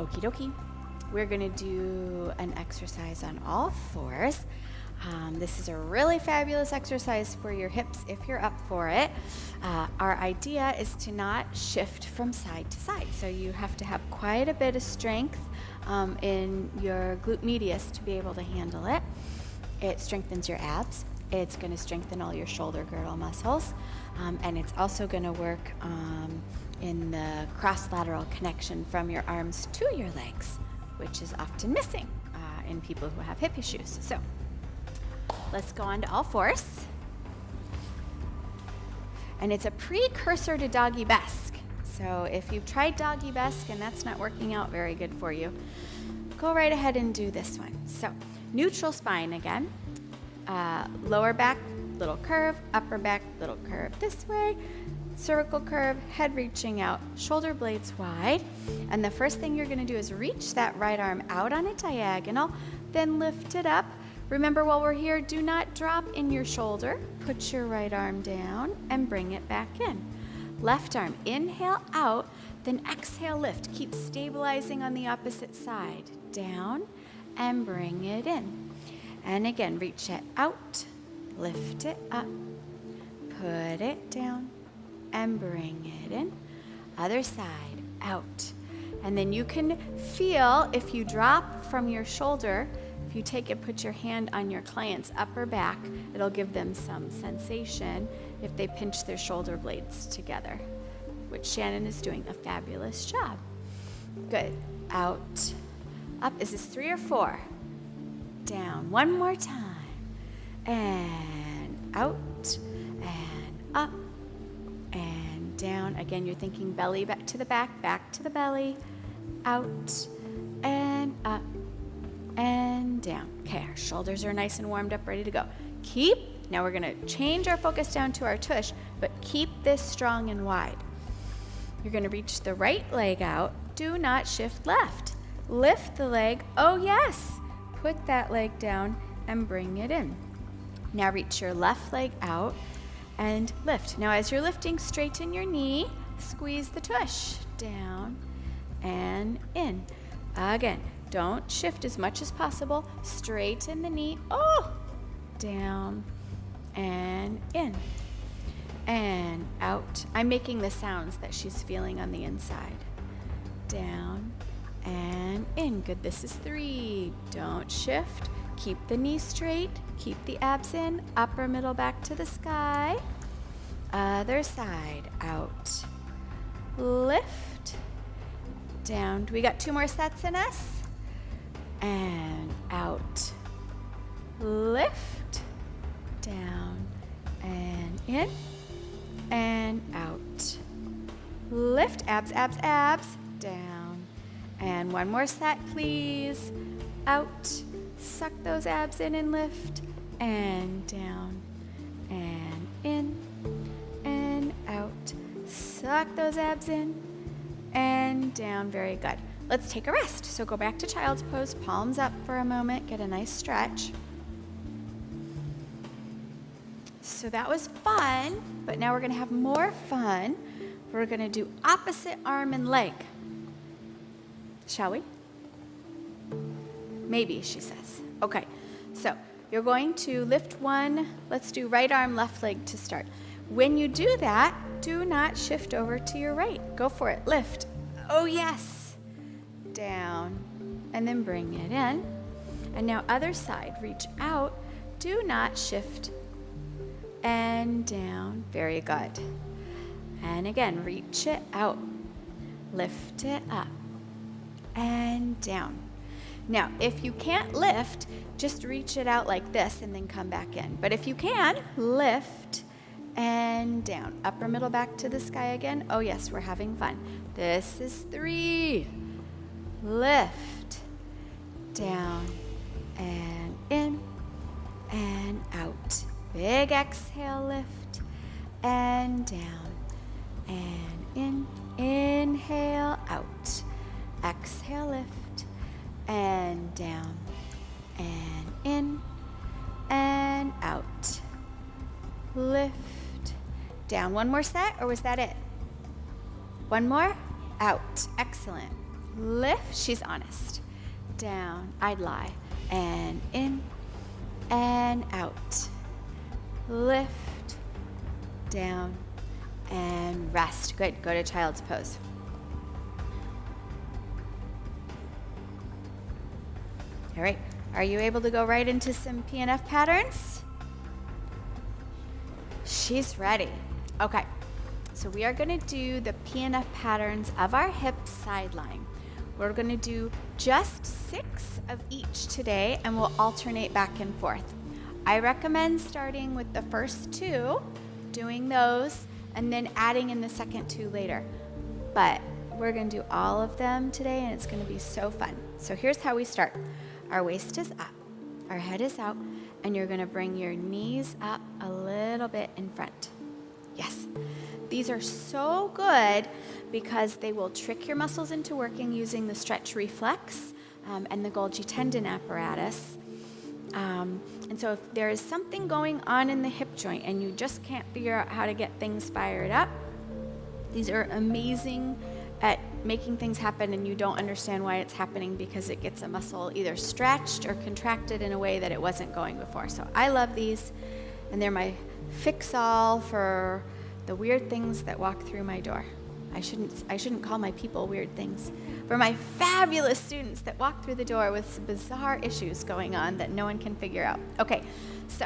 Okie dokie. We're gonna do an exercise on all fours. This is a really fabulous exercise for your hips if you're up for it. Our idea is to not shift from side to side. So you have to have quite a bit of strength in your glute medius to be able to handle it. It strengthens your abs. It's going to strengthen all your shoulder girdle muscles. And it's also going to work in the cross-lateral connection from your arms to your legs, which is often missing in people who have hip issues. So let's go on to all fours. And it's a precursor to doggy best. So if you've tried doggy best and that's not working out very good for you, go right ahead and do this one. So neutral spine again. Lower back, little curve, upper back, little curve this way, cervical curve, head reaching out, shoulder blades wide. And the first thing you're going to do is reach that right arm out on a diagonal, then lift it up. Remember, while we're here, do not drop in your shoulder. Put your right arm down and bring it back in. Left arm, inhale out, then exhale, lift. Keep stabilizing on the opposite side. Down and bring it in. And again, reach it out, lift it up, put it down, and bring it in. Other side, out. And then you can feel if you drop from your shoulder, if you take it, put your hand on your client's upper back, it'll give them some sensation if they pinch their shoulder blades together, which Shannon is doing a fabulous job. Good. Out, up. Is this 3 or 4? Down. One more time. And out, and up, and down. Again, you're thinking belly back to the back to the belly, out, and up, and down. Okay, our shoulders are nice and warmed up, ready to go. Now we're gonna change our focus down to our tush, but keep this strong and wide. You're gonna reach the right leg out. Do not shift left. Lift the leg, oh yes. Put that leg down and bring it in. Now reach your left leg out and lift. Now as you're lifting, straighten your knee, squeeze the tush, down and in. Again, don't shift as much as possible. Straighten the knee, down and in. And out. I'm making the sounds that she's feeling on the inside. Down and in. Good, this is 3. Don't shift. Keep the knee straight. Keep the abs in. Upper middle back to the sky. Other side, out. Lift. Down. Do we got 2 more sets in us? And out. Lift. Down and in. And out. Lift. Abs, abs, abs. Down. And one more set, please. Out. Suck those abs in and lift. And down. And in. And out. Suck those abs in. And down. Very good. Let's take a rest. So go back to child's pose. Palms up for a moment. Get a nice stretch. So that was fun. But now we're going to have more fun. We're going to do opposite arm and leg. Shall we? Maybe, she says. Okay, so you're going to lift one. Let's do right arm, left leg to start. When you do that, do not shift over to your right. Go for it. Lift. Oh, yes. Down. And then bring it in. And now other side. Reach out. Do not shift. And down. Very good. And again, reach it out. Lift it up. And down. Now, if you can't lift, just reach it out like this and then come back in. But if you can, lift and down. Upper middle back to the sky again. Oh yes, we're having fun. This is 3. Lift. Down and in and out. Big exhale, lift and down and in. Inhale, out. Exhale, lift, and down, and in, and out. Lift, down. One more set, or was that it? One more? Out. Excellent. lift, she's honest, down, I'd lie, and in, and out, lift, down, and rest. Good, go to child's pose. All right, are you able to go right into some PNF patterns? She's ready. Okay, so we are gonna do the PNF patterns of our hip side lying. We're gonna do just 6 of each today, and we'll alternate back and forth. I recommend starting with the first 2, doing those, and then adding in the second 2 later. But we're gonna do all of them today, and it's gonna be so fun. So here's how we start. Our waist is up, our head is out, and you're gonna bring your knees up a little bit in front. Yes. These are so good because they will trick your muscles into working using the stretch reflex and the Golgi tendon apparatus. And so if there is something going on in the hip joint and you just can't figure out how to get things fired up, these are amazing at making things happen, and you don't understand why it's happening because it gets a muscle either stretched or contracted in a way that it wasn't going before. So I love these, and they're my fix-all for the weird things that walk through my door. I shouldn't call my people weird things. For my fabulous students that walk through the door with some bizarre issues going on that no one can figure out. Okay, so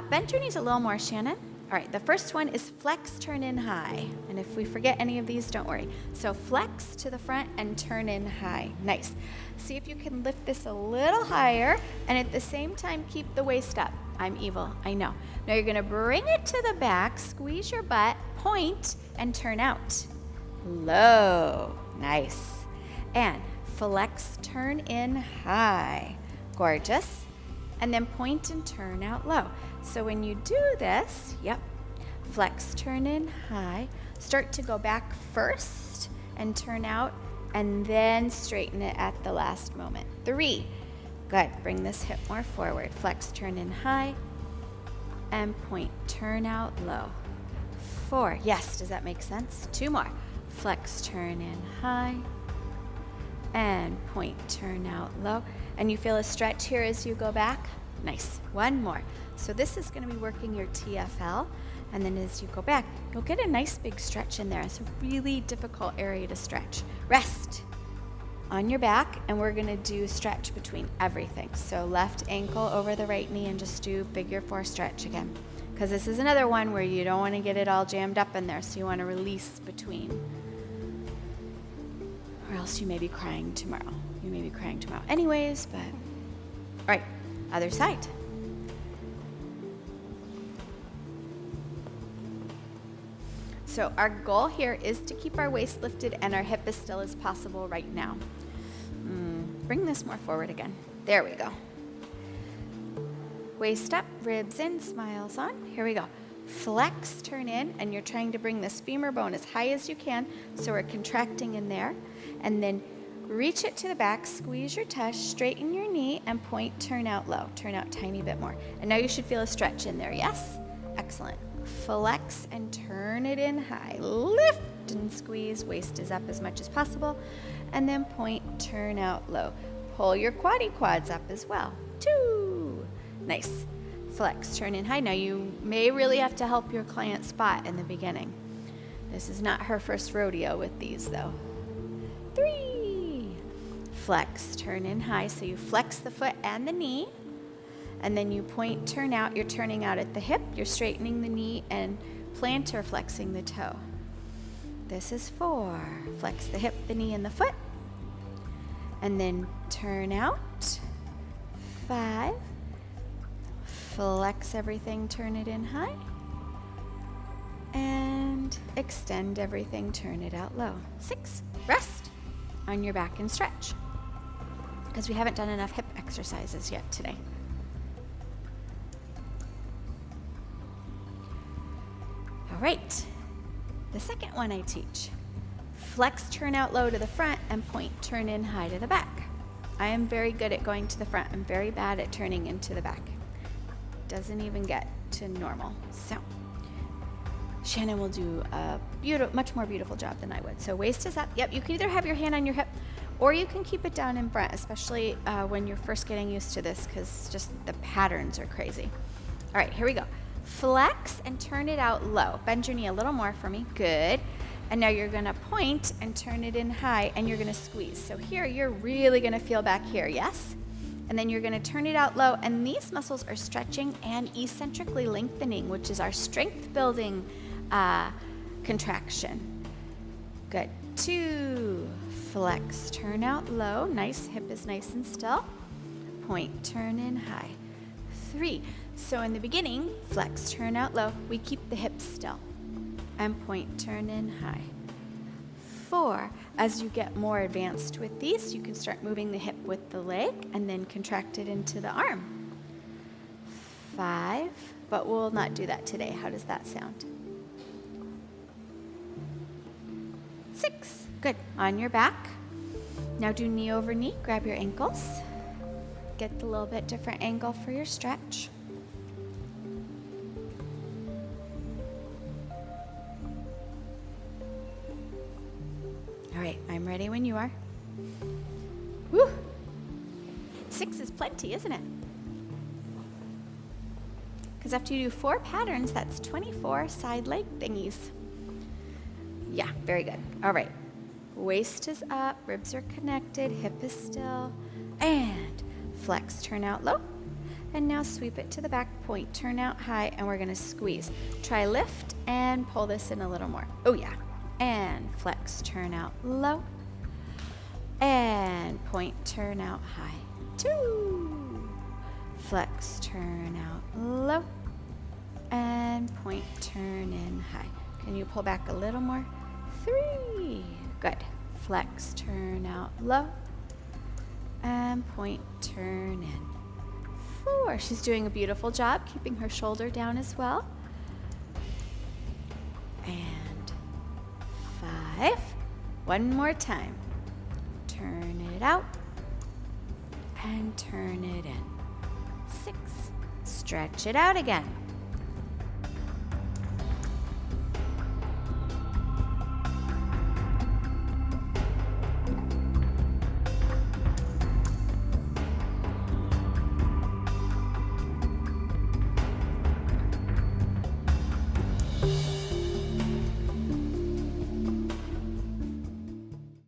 bend your knees a little more, Shannon. All right, the first one is flex, turn in high. And if we forget any of these, don't worry. So flex to the front and turn in high. Nice. See if you can lift this a little higher and at the same time keep the waist up. I'm evil, I know. Now you're gonna bring it to the back, squeeze your butt, point, and turn out. Low, nice. And flex, turn in high. Gorgeous. And then point and turn out low. So when you do this, yep, flex, turn in high, start to go back first and turn out, and then straighten it at the last moment. 3, good, bring this hip more forward. Flex, turn in high, and point, turn out low. 4, yes, does that make sense? 2 more. Flex, turn in high, and point, turn out low. And you feel a stretch here as you go back? Nice. 1 more. So this is going to be working your TFL, and then as you go back, you'll get a nice big stretch in there. It's a really difficult area to stretch. Rest on your back, and we're going to do stretch between everything. So left ankle over the right knee, and just do figure 4 stretch again. Because this is another one where you don't want to get it all jammed up in there, so you want to release between. Or else you may be crying tomorrow. You may be crying tomorrow anyways, but all right, other side. So our goal here is to keep our waist lifted and our hip as still as possible right now. Bring this more forward again. There we go. Waist up, ribs in, smiles on. Here we go. Flex, turn in, and you're trying to bring this femur bone as high as you can, so we're contracting in there. And then reach it to the back, squeeze your tush, straighten your knee, and point, turn out low. Turn out tiny bit more. And now you should feel a stretch in there, yes? Excellent. Flex and turn it in high. Lift and squeeze, waist is up as much as possible. And then point, turn out low. Pull your quads up as well. 2. Nice. Flex, turn in high. Now you may really have to help your client spot in the beginning. This is not her first rodeo with these though. 3. Flex, turn in high. So you flex the foot and the knee. And then you point, turn out. You're turning out at the hip. You're straightening the knee and plantar flexing the toe. This is 4. Flex the hip, the knee, and the foot. And then turn out. 5. Flex everything, turn it in high. And extend everything, turn it out low. 6. Rest on your back and stretch. Because we haven't done enough hip exercises yet today. All right, the second one I teach. Flex, turn out low to the front, and point, turn in high to the back. I am very good at going to the front. I'm very bad at turning into the back. Doesn't even get to normal. So Shannon will do a much more beautiful job than I would. So waist is up. Yep, you can either have your hand on your hip Or you can keep it down in front, especially when you're first getting used to this, because just the patterns are crazy. All right, here we go. Flex and turn it out low. Bend your knee a little more for me. Good. And now you're going to point and turn it in high, and you're going to squeeze. So here, you're really going to feel back here, yes? And then you're going to turn it out low, and these muscles are stretching and eccentrically lengthening, which is our strength building contraction. Good. 2, flex, turn out low. Nice, hip is nice and still. Point, turn in high. 3, so in the beginning, flex, turn out low. We keep the hips still. And point, turn in high. 4, as you get more advanced with these, you can start moving the hip with the leg and then contract it into the arm. 5, but we'll not do that today. How does that sound? 6, good. On your back. Now do knee over knee, grab your ankles. Get a little bit different angle for your stretch. All right, I'm ready when you are. Woo! 6 is plenty, isn't it? Because after you do 4 patterns, that's 24 side leg thingies. Yeah, very good. All right, waist is up, ribs are connected, hip is still, and flex, turn out low. And now sweep it to the back, point, turn out high, and we're gonna squeeze. Try lift and pull this in a little more. Oh yeah. And flex, turn out low. And point, turn out high. 2. Flex, turn out low. And point, turn in high. Can you pull back a little more? 3. Good. Flex, turn out low. And point, turn in. 4. She's doing a beautiful job keeping her shoulder down as well. And 5. One more time. Turn it out and turn it in. 6. Stretch it out again.